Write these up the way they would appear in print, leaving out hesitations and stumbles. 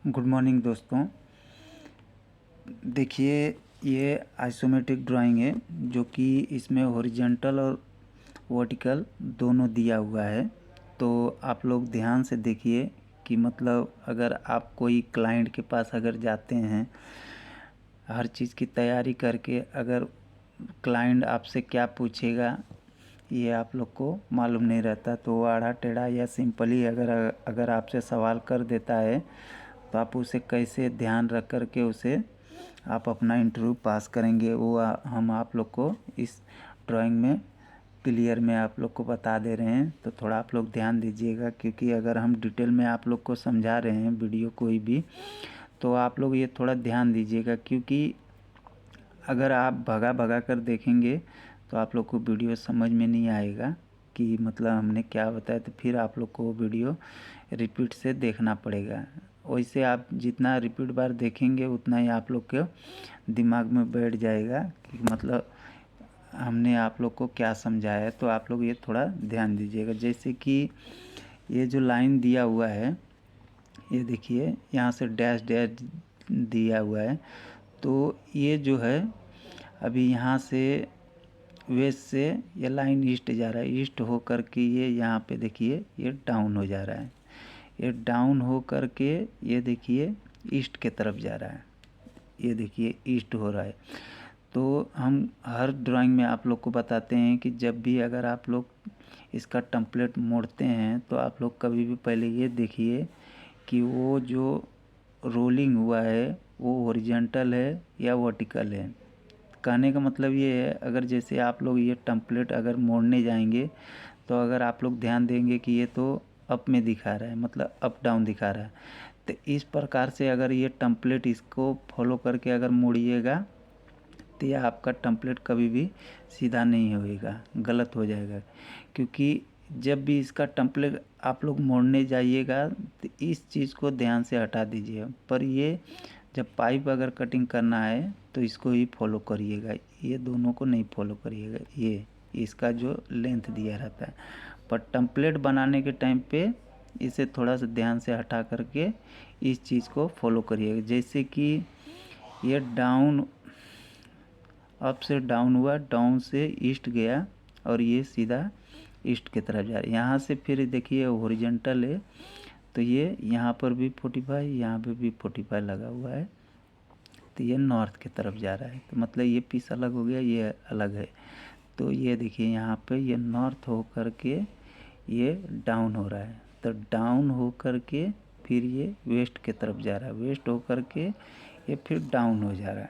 Good morning दोस्तों। देखिए, ये आइसोमेट्रिक ड्राइंग है जो कि इसमें हॉरिजॉन्टल और वर्टिकल दोनों दिया हुआ है। तो आप लोग ध्यान से देखिए कि मतलब अगर आप कोई क्लाइंट के पास अगर जाते हैं हर चीज़ की तैयारी करके, अगर क्लाइंट आपसे क्या पूछेगा ये आप लोग को मालूम नहीं रहता, तो आड़ा टेढ़ा या सिंपली अगर आपसे सवाल कर देता है तो आप उसे कैसे ध्यान रख कर के उसे आप अपना इंटरव्यू पास करेंगे, वो हम आप लोग को इस ड्राइंग में क्लियर में आप लोग को बता दे रहे हैं। तो थोड़ा आप लोग ध्यान दीजिएगा, क्योंकि अगर हम डिटेल में आप लोग को समझा रहे हैं वीडियो कोई भी, तो आप लोग ये थोड़ा ध्यान दीजिएगा, क्योंकि अगर आप भगा भगा कर देखेंगे तो आप लोग को वीडियो समझ में नहीं आएगा कि मतलब हमने क्या बताया, तो फिर आप लोग को वो वीडियो रिपीट से देखना पड़ेगा। वैसे आप जितना रिपीट बार देखेंगे उतना ही आप लोग के दिमाग में बैठ जाएगा कि मतलब हमने आप लोग को क्या समझाया है। तो आप लोग ये थोड़ा ध्यान दीजिएगा। जैसे कि ये जो लाइन दिया हुआ है, ये देखिए यहाँ से डैश डैश दिया हुआ है, तो ये जो है अभी यहाँ से वेस्ट से ये लाइन ईस्ट जा रहा है, ईस्ट हो कर के ये यहाँ पे देखिए ये डाउन हो जा रहा है, ये डाउन हो कर के ये देखिए ईस्ट के तरफ जा रहा है, ये देखिए ईस्ट हो रहा है। तो हम हर ड्राइंग में आप लोग को बताते हैं कि जब भी अगर आप लोग इसका टेम्पलेट मोड़ते हैं तो आप लोग कभी भी पहले ये देखिए कि वो जो रोलिंग हुआ है वो हॉरिजॉन्टल है या वर्टिकल है। कहने का मतलब ये है, अगर जैसे आप लोग ये टेम्पलेट अगर मोड़ने जाएंगे तो अगर आप लोग ध्यान देंगे कि ये तो अप में दिखा रहा है, मतलब अप डाउन दिखा रहा है, तो इस प्रकार से अगर ये टेम्पलेट इसको फॉलो करके अगर मोड़िएगा तो यह आपका टेम्पलेट कभी भी सीधा नहीं होएगा, गलत हो जाएगा। क्योंकि जब भी इसका टेम्पलेट आप लोग मोड़ने जाइएगा तो इस चीज़ को ध्यान से हटा दीजिए, पर ये जब पाइप अगर कटिंग करना है तो इसको ही फॉलो करिएगा, ये दोनों को नहीं फॉलो करिएगा। ये इसका जो लेंथ दिया रहता है, पर टेम्पलेट बनाने के टाइम पे इसे थोड़ा सा ध्यान से हटा करके इस चीज़ को फॉलो करिएगा। जैसे कि ये डाउन अप से डाउन हुआ, डाउन से ईस्ट गया और ये सीधा ईस्ट की तरफ जा रहा है। यहाँ से फिर देखिए हॉरिजॉन्टल है, तो ये यहाँ पर भी 45, यहाँ पे भी 45 लगा हुआ है, तो ये नॉर्थ की तरफ जा रहा है। तो मतलब ये पीस अलग हो गया, ये अलग है। तो ये देखिए यहाँ पे ये नॉर्थ हो कर के ये डाउन हो रहा है, तो डाउन हो कर के फिर ये वेस्ट की तरफ जा रहा है, वेस्ट हो कर के ये फिर डाउन हो जा रहा है,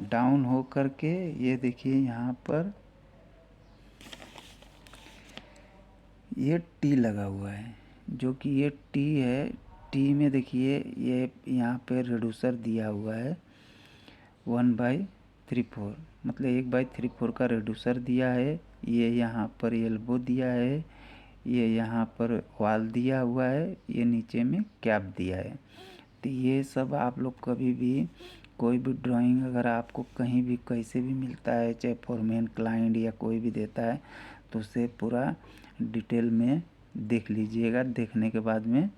डाउन हो कर के ये देखिए यहाँ पर ये टी लगा हुआ है, जो कि ये टी है। टी में देखिए ये यहाँ पे रिड्यूसर दिया हुआ है 1/3/4, मतलब 1/3/4 का रिड्यूसर दिया है। ये यहाँ पर एल्बो दिया है, ये यहाँ पर वाल दिया हुआ है, ये नीचे में कैप दिया है। तो ये सब आप लोग कभी भी कोई भी ड्राइंग अगर आपको कहीं भी कैसे भी मिलता है, चाहे फॉरमैन क्लाइंट या कोई भी देता है, तो उसे पूरा डिटेल में देख लीजिएगा। देखने के बाद में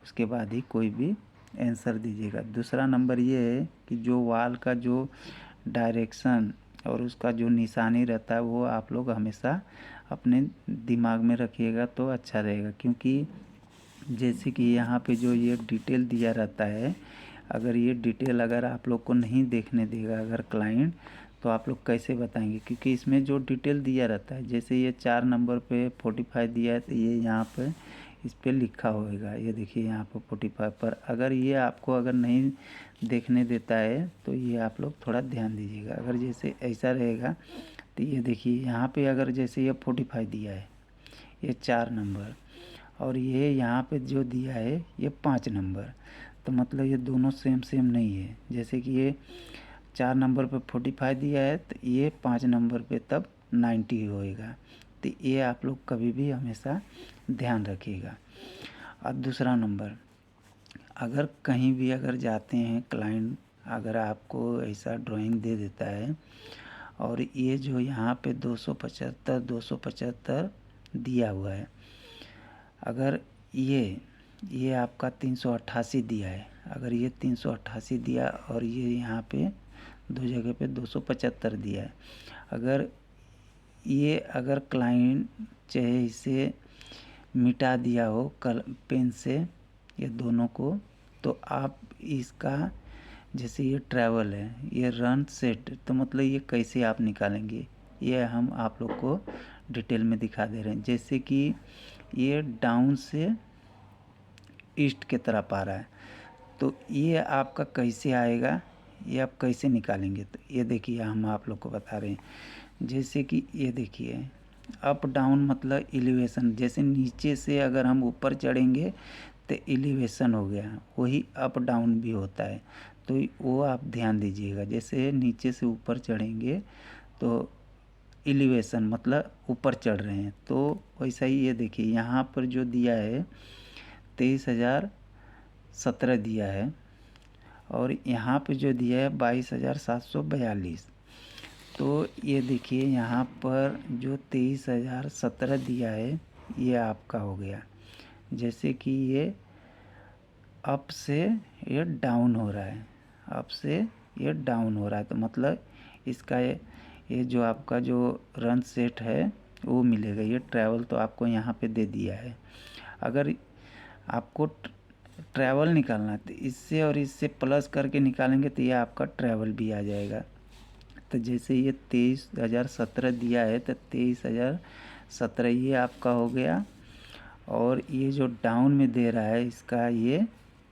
उसके बाद ही कोई भी आंसर दीजिएगा। दूसरा नंबर ये है कि जो वाल का जो डायरेक्शन और उसका जो निशानी रहता है वो आप लोग हमेशा अपने दिमाग में रखिएगा तो अच्छा रहेगा। क्योंकि जैसे कि यहाँ पे जो ये डिटेल दिया रहता है, अगर ये डिटेल अगर आप लोग को नहीं देखने देगा अगर क्लाइंट, तो आप लोग कैसे बताएंगे। क्योंकि इसमें जो डिटेल दिया रहता है, जैसे ये 4 नंबर पे 45 दिया है, तो ये यहाँ पे इस पर लिखा होगा, ये देखिए यहाँ पर 45 पर अगर ये आपको अगर नहीं देखने देता है तो ये आप लोग थोड़ा ध्यान दीजिएगा। अगर जैसे ऐसा रहेगा तो ये देखिए यहाँ पे अगर जैसे ये 45 दिया है, ये 4 नंबर, और ये यहाँ पे जो दिया है ये 5 नंबर, तो मतलब ये दोनों सेम सेम नहीं है। जैसे कि ये 4 नंबर पे 45 दिया है, तो ये 5 नंबर पे तब 90 होएगा। तो ये आप लोग कभी भी हमेशा ध्यान रखिएगा। और दूसरा नंबर, अगर कहीं भी अगर जाते हैं क्लाइंट अगर आपको ऐसा ड्राइंग दे देता है और ये जो यहाँ पे 275 दिया हुआ है, अगर ये आपका 388 दिया है, अगर ये 388 दिया और ये यहाँ पे दो जगह पे 275 दिया है, अगर क्लाइंट चाहे इसे मिटा दिया हो पेन से ये दोनों को, तो आप इसका जैसे ये ट्रैवल है, ये रन सेट, तो मतलब ये कैसे आप निकालेंगे ये हम आप लोग को डिटेल में दिखा दे रहे हैं। जैसे कि ये डाउन से ईस्ट की तरफ आ रहा है, तो ये आपका कैसे आएगा, ये आप कैसे निकालेंगे, तो ये देखिए हम आप लोग को बता रहे हैं। जैसे कि ये देखिए अप डाउन मतलब एलिवेशन, जैसे नीचे से अगर हम ऊपर चढ़ेंगे तो एलिवेशन हो गया, वही अप डाउन भी होता है, तो वो आप ध्यान दीजिएगा। जैसे नीचे से ऊपर चढ़ेंगे तो एलिवेशन मतलब ऊपर चढ़ रहे हैं, तो वैसा ही ये देखिए यहाँ पर जो दिया है 23,017 दिया है, और यहाँ पे जो दिया है 22,742। तो ये देखिए यहाँ पर जो 23,017 दिया है ये आपका हो गया। जैसे कि ये अप से ये डाउन हो रहा है, अप से ये डाउन हो रहा है, तो मतलब इसका ये जो आपका जो रन सेट है वो मिलेगा। ये ट्रैवल तो आपको यहाँ पे दे दिया है। अगर आपको ट्रैवल निकालना है तो इससे और इससे प्लस करके निकालेंगे तो ये आपका ट्रैवल भी आ जाएगा। तो जैसे ये 23,017 दिया है तो 23,017 ये आपका हो गया, और ये जो डाउन में दे रहा है इसका ये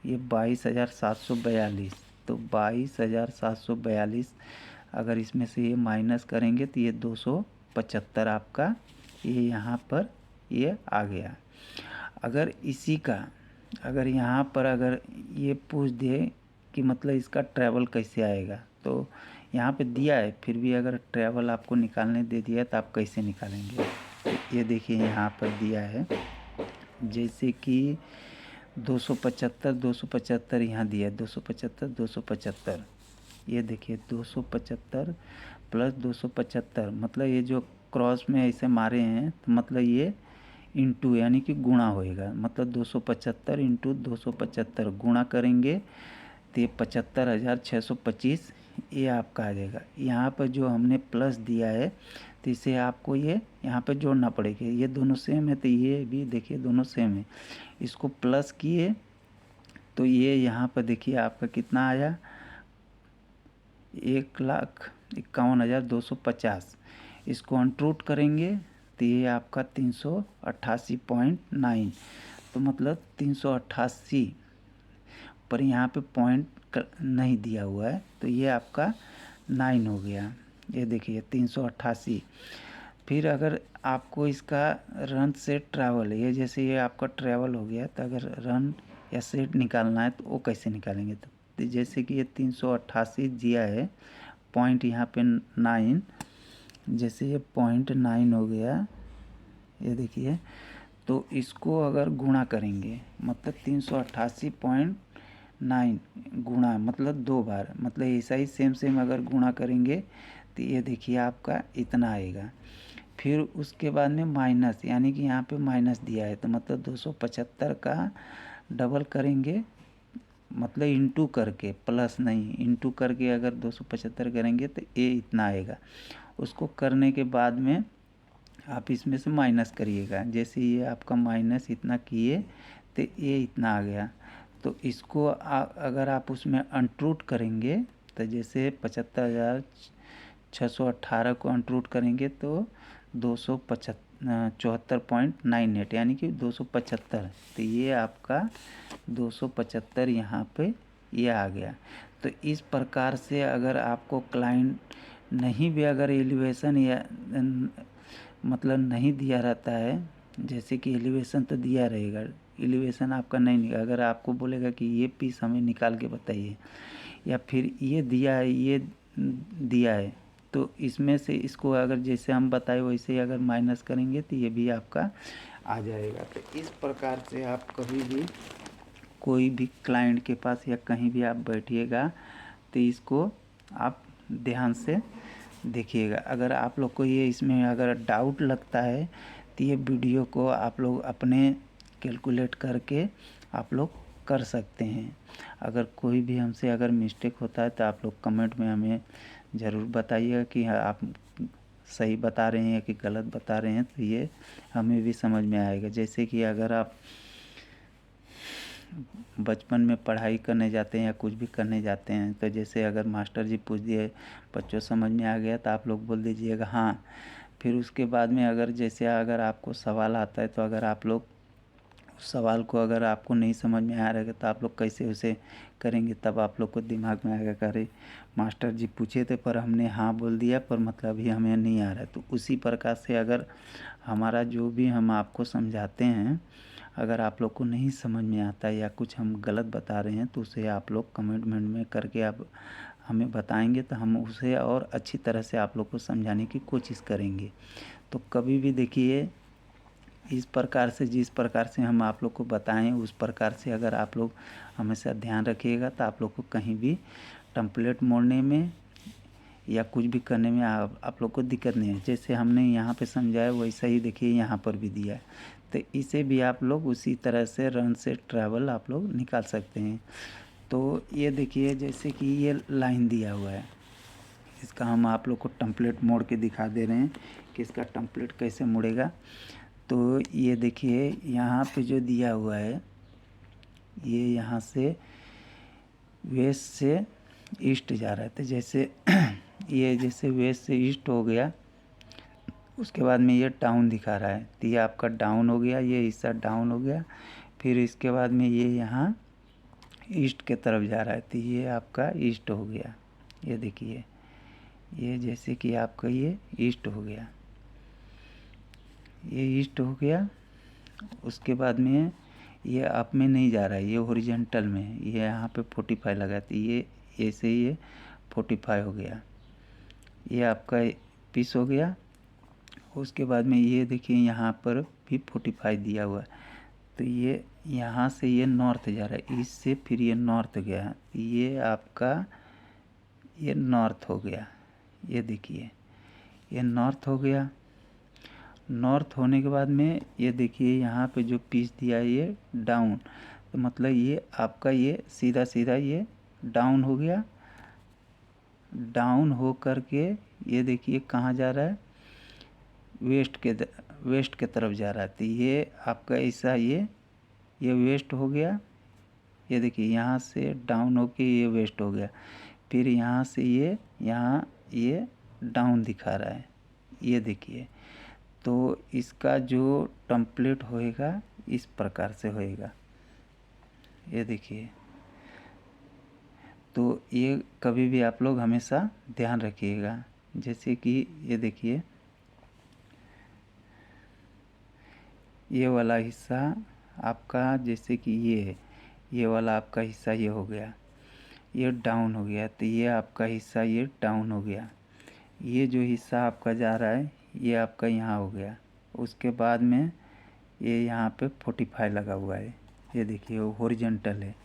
22,742, तो 22,742 अगर इसमें से ये माइनस करेंगे तो ये 275 आपका ये यहाँ पर ये आ गया। अगर इसी का अगर यहाँ पर अगर ये पूछ दे कि मतलब इसका ट्रैवल कैसे आएगा, तो यहाँ पे दिया है, फिर भी अगर ट्रैवल आपको निकालने दे दिया तो आप कैसे निकालेंगे। तो ये देखिए यहाँ पर दिया है, जैसे कि 275 यहाँ दिया है, 275 ये देखिए 275 प्लस 275, मतलब ये जो क्रॉस में ऐसे मारे हैं तो मतलब ये इंटू यानी कि गुणा होएगा, मतलब 275 इंटू 275 गुणा करेंगे तो ये 75,625 ये आपका आ जाएगा। यहाँ पर जो हमने प्लस दिया है तो इसे आपको ये यहाँ पे जोड़ना पड़ेगा। ये दोनों सेम है तो ये भी देखिए दोनों सेम है, इसको प्लस किए तो ये यहाँ पर देखिए आपका कितना आया 1,51,250। इसको अनट्रूट करेंगे तो ये आपका 388.9, तो मतलब 388 पर यहाँ पे पॉइंट नहीं दिया हुआ है तो ये आपका 9 हो गया। ये देखिए 388। फिर अगर आपको इसका रन से ट्रैवल है, ये जैसे ये आपका ट्रैवल हो गया, तो अगर रन या सेट निकालना है तो वो कैसे निकालेंगे। तो जैसे कि ये 388 दिया है, पॉइंट यहाँ पे 9, जैसे ये पॉइंट 9 हो गया, ये देखिए, तो इसको अगर गुणा करेंगे मतलब 388.9 गुणा मतलब 2 बार, मतलब ऐसा ही सेम अगर गुणा करेंगे तो ये देखिए आपका इतना आएगा। फिर उसके बाद में माइनस, यानी कि यहाँ पे माइनस दिया है तो मतलब 275 का डबल करेंगे, मतलब इंटू करके, प्लस नहीं इंटू करके अगर 275 करेंगे तो ये इतना आएगा। उसको करने के बाद में आप इसमें से माइनस करिएगा, जैसे ये आपका माइनस इतना किए तो ये इतना आ गया। तो इसको अगर आप उसमें अनट्रूट करेंगे तो जैसे 75,618 को अनट्रूट करेंगे तो 274.98 यानी कि 275, तो ये आपका 275 यहाँ पे ये आ गया। तो इस प्रकार से अगर आपको क्लाइंट नहीं भी अगर एलिवेशन या मतलब नहीं दिया रहता है, जैसे कि एलिवेशन तो दिया रहेगा, एलिवेशन आपका नहीं निकाल, अगर आपको बोलेगा कि ये पीस हमें निकाल के बताइए, या फिर ये दिया है ये दिया है, तो इसमें से इसको अगर जैसे हम बताए वैसे ही अगर माइनस करेंगे तो ये भी आपका आ जाएगा। तो इस प्रकार से आप कभी भी कोई भी क्लाइंट के पास या कहीं भी आप बैठिएगा तो इसको आप ध्यान से देखिएगा। अगर आप लोग को ये इसमें अगर डाउट लगता है तो ये वीडियो को आप लोग अपने कैलकुलेट करके आप लोग कर सकते हैं। अगर कोई भी हमसे अगर मिस्टेक होता है तो आप लोग कमेंट में हमें ज़रूर बताइएगा कि हाँ आप सही बता रहे हैं या कि गलत बता रहे हैं, तो ये हमें भी समझ में आएगा। जैसे कि अगर आप बचपन में पढ़ाई करने जाते हैं या कुछ भी करने जाते हैं, तो जैसे अगर मास्टर जी पूछ दिए बच्चों समझ में आ गया तो आप लोग बोल दीजिएगा हाँ। फिर उसके बाद में अगर जैसे अगर आपको सवाल आता है तो अगर आप लोग उस सवाल को अगर आपको नहीं समझ में आ रहा है तो आप लोग कैसे उसे करेंगे, तब आप लोग को दिमाग में आएगा कि अरे मास्टर जी पूछे थे पर हमने हाँ बोल दिया, पर मतलब ही हमें नहीं आ रहा है। तो उसी प्रकार से अगर हमारा जो भी हम आपको समझाते हैं, अगर आप लोग को नहीं समझ में आता या कुछ हम गलत बता रहे हैं तो उसे आप लोग कमेंट में करके आप हमें बताएंगे तो हम उसे और अच्छी तरह से आप लोग को समझाने की कोशिश करेंगे। तो कभी भी देखिए इस प्रकार से जिस प्रकार से हम आप लोग को बताएं उस प्रकार से अगर आप लोग हमेशा ध्यान रखिएगा तो आप लोग को कहीं भी टेम्पलेट मोड़ने में या कुछ भी करने में आप लोग को दिक्कत नहीं है। जैसे हमने यहाँ पे समझाया वैसा ही देखिए यहाँ पर भी दिया है, तो इसे भी आप लोग उसी तरह से रन से ट्रैवल आप लोग निकाल सकते हैं। तो ये देखिए जैसे कि ये लाइन दिया हुआ है, इसका हम आप लोग को टेम्पलेट मोड़ के दिखा दे रहे हैं कि इसका टेम्पलेट कैसे मुड़ेगा। तो ये देखिए यहाँ पे जो दिया हुआ है ये यहाँ से वेस्ट से ईस्ट जा रहा है, तो जैसे ये जैसे वेस्ट से ईस्ट हो गया, उसके बाद में ये डाउन दिखा रहा है, तो ये आपका डाउन हो गया, ये हिस्सा डाउन हो गया। फिर इसके बाद में ये यहाँ ईस्ट के तरफ जा रहा है, तो ये आपका ईस्ट हो गया। ये देखिए ये जैसे कि आपका ये ईस्ट हो गया, ये ईस्ट हो गया। उसके बाद में ये अप में नहीं जा रहा है, ये हॉरिजॉन्टल में, ये यहाँ पे 45 लगा, तो ये ऐसे ही ये 45 हो गया, ये आपका पीस हो गया। उसके बाद में ये देखिए यहाँ पर भी 45 दिया हुआ है, तो ये यहाँ से ये नॉर्थ जा रहा है, इससे फिर ये नॉर्थ गया, ये आपका ये नॉर्थ हो गया। ये देखिए ये नॉर्थ हो गया। नॉर्थ होने के बाद में ये देखिए यहाँ पे जो पीस दिया है ये डाउन, तो मतलब ये आपका ये सीधा सीधा ये डाउन हो गया। डाउन हो कर के ये देखिए कहाँ जा रहा है, वेस्ट के तरफ जा रहा है, तो ये आपका ऐसा ये वेस्ट हो गया। ये देखिए यहाँ से डाउन हो के ये वेस्ट हो गया, फिर यहाँ से ये यहाँ ये डाउन दिखा रहा है। ये देखिए तो इसका जो टेम्पलेट होएगा इस प्रकार से होएगा। ये देखिए तो ये कभी भी आप लोग हमेशा ध्यान रखिएगा। जैसे कि ये देखिए ये वाला हिस्सा आपका जैसे कि ये वाला आपका हिस्सा ये हो गया, ये डाउन हो गया, तो ये आपका हिस्सा ये डाउन हो गया। ये जो हिस्सा आपका जा रहा है ये आपका यहाँ हो गया। उसके बाद में ये यहाँ पे 45 लगा हुआ है, ये देखिए वो हॉरिजॉन्टल है,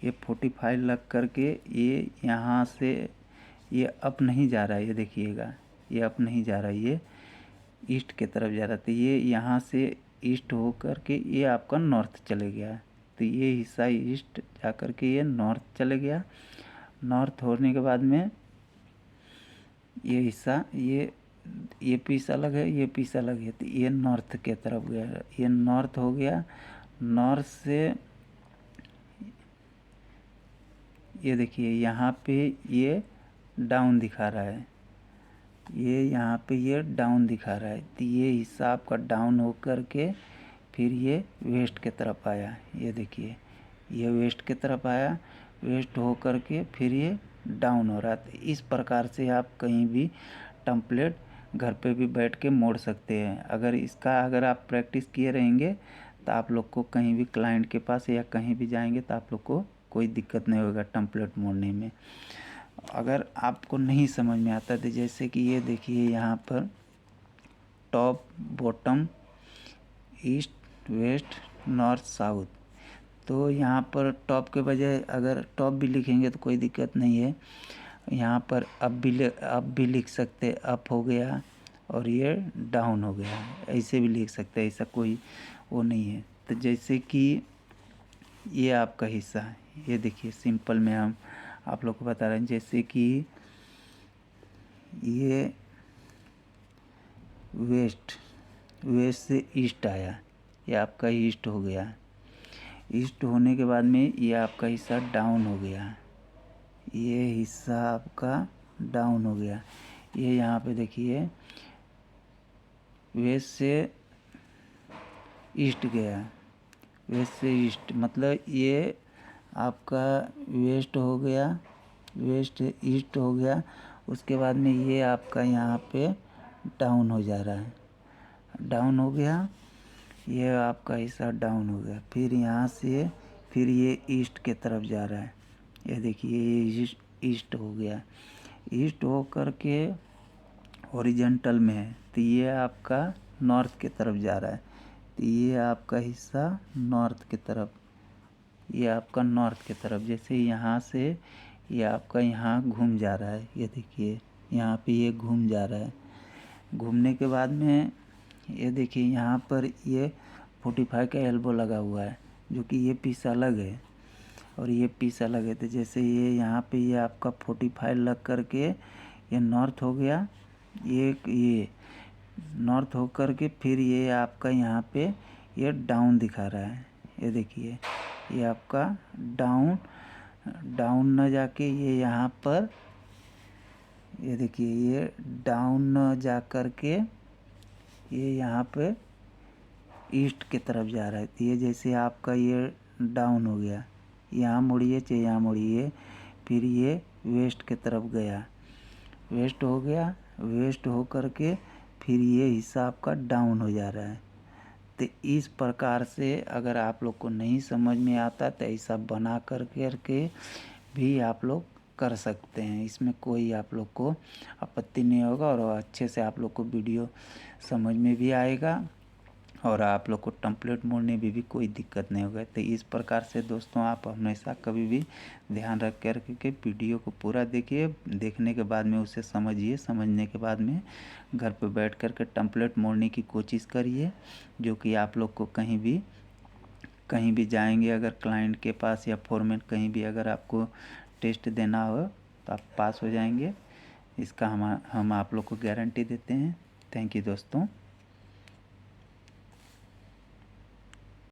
ये 45 लग करके ये यहाँ से ये अप नहीं जा रहा है। ये देखिएगा ये अप नहीं जा रहा है, ये ईस्ट के तरफ जा रहा था, ये यहाँ से ईस्ट हो करके ये आपका नॉर्थ चले गया, तो ये हिस्सा ईस्ट जा करके ये नॉर्थ चले गया। नॉर्थ होने के बाद में ये हिस्सा ये पीस अलग है, ये पीस अलग है, तो ये नॉर्थ के तरफ गया, ये नॉर्थ हो गया। नॉर्थ से ये देखिए यहाँ पे ये डाउन दिखा रहा है, ये यहाँ पे ये डाउन दिखा रहा है, तो ये हिस्सा आपका डाउन हो कर के फिर ये वेस्ट के तरफ आया। ये देखिए ये वेस्ट के तरफ आया, वेस्ट हो कर के फिर ये डाउन हो रहा है। तो इस प्रकार से आप कहीं भी टेम्पलेट घर पे भी बैठ के मोड़ सकते हैं। अगर आप प्रैक्टिस किए रहेंगे तो आप लोग को कहीं भी क्लाइंट के पास या कहीं भी जाएंगे तो आप लोग को कोई दिक्कत नहीं होगा टेम्पलेट मोड़ने में। अगर आपको नहीं समझ में आता तो जैसे कि ये देखिए यहाँ पर top bottom east west north south, तो यहाँ पर टॉप के बजाय अगर टॉप भी लिखेंगे तो कोई दिक्कत नहीं है। यहाँ पर अप भी लिख सकते, अप हो गया और ये डाउन हो गया, ऐसे भी लिख सकते हैं, ऐसा कोई वो नहीं है। तो जैसे कि ये आपका हिस्सा है। ये देखिए सिंपल में हम आप लोग को बता रहे हैं, जैसे कि ये वेस्ट से ईस्ट आया, ये आपका ईस्ट हो गया। ईस्ट होने के बाद में ये आपका हिस्सा डाउन हो गया, ये हिस्सा आपका डाउन हो गया। ये यहाँ पे देखिए वेस्ट से ईस्ट गया, वेस्ट से ईस्ट मतलब ये आपका वेस्ट हो गया, वेस्ट ईस्ट हो गया। उसके बाद में ये आपका यहाँ पे डाउन हो जा रहा है, डाउन हो गया, ये आपका हिस्सा डाउन हो गया। फिर यहाँ से फिर ये ईस्ट के तरफ जा रहा है, ये देखिए ये ईस्ट हो गया। ईस्ट हो कर के हॉरिजॉन्टल में है, तो ये आपका नॉर्थ के तरफ जा रहा है, तो ये आपका हिस्सा नॉर्थ की तरफ, ये आपका नॉर्थ की तरफ। जैसे यहाँ से ये आपका यहाँ घूम जा रहा है, ये देखिए यहाँ पे ये घूम जा रहा है। घूमने के बाद में ये देखिए यहाँ पर ये 45 का एल्बो लगा हुआ है, जो कि ये पीस अलग है और ये पीस अलग है। तो जैसे ये यहाँ पे ये आपका 45 लग कर के ये नॉर्थ हो गया, ये नॉर्थ हो कर के फिर ये आपका यहाँ पे ये डाउन दिखा रहा है, ये देखिए ये आपका डाउन न जाके ये यहाँ पर, ये देखिए ये डाउन न जा कर के ये यहाँ पे ईस्ट की तरफ जा रहा है। तो ये जैसे आपका ये डाउन हो गया, यहाँ मुड़िए चाहे यहाँ मुड़िए, फिर ये वेस्ट की तरफ गया, वेस्ट हो गया, वेस्ट हो कर के फिर ये हिस्सा आपका डाउन हो जा रहा है। तो इस प्रकार से अगर आप लोग को नहीं समझ में आता तो ऐसा बना करके भी आप लोग कर सकते हैं, इसमें कोई आप लोग को आपत्ति नहीं होगा और अच्छे से आप लोग को वीडियो समझ में भी आएगा और आप लोग को टेम्पलेट मोड़ने में भी कोई दिक्कत नहीं होगा। तो इस प्रकार से दोस्तों आप हमेशा कभी भी ध्यान रख कर के वीडियो को पूरा देखिए, देखने के बाद में उसे समझिए, समझने के बाद में घर पर बैठ कर के टेम्पलेट मोड़ने की कोशिश करिए, जो कि आप लोग को कहीं भी जाएंगे अगर क्लाइंट के पास या फॉरमैन कहीं भी अगर आपको टेस्ट देना हो तो आप पास हो जाएंगे, इसका हम आप लोग को गारंटी देते हैं। थैंक यू दोस्तों।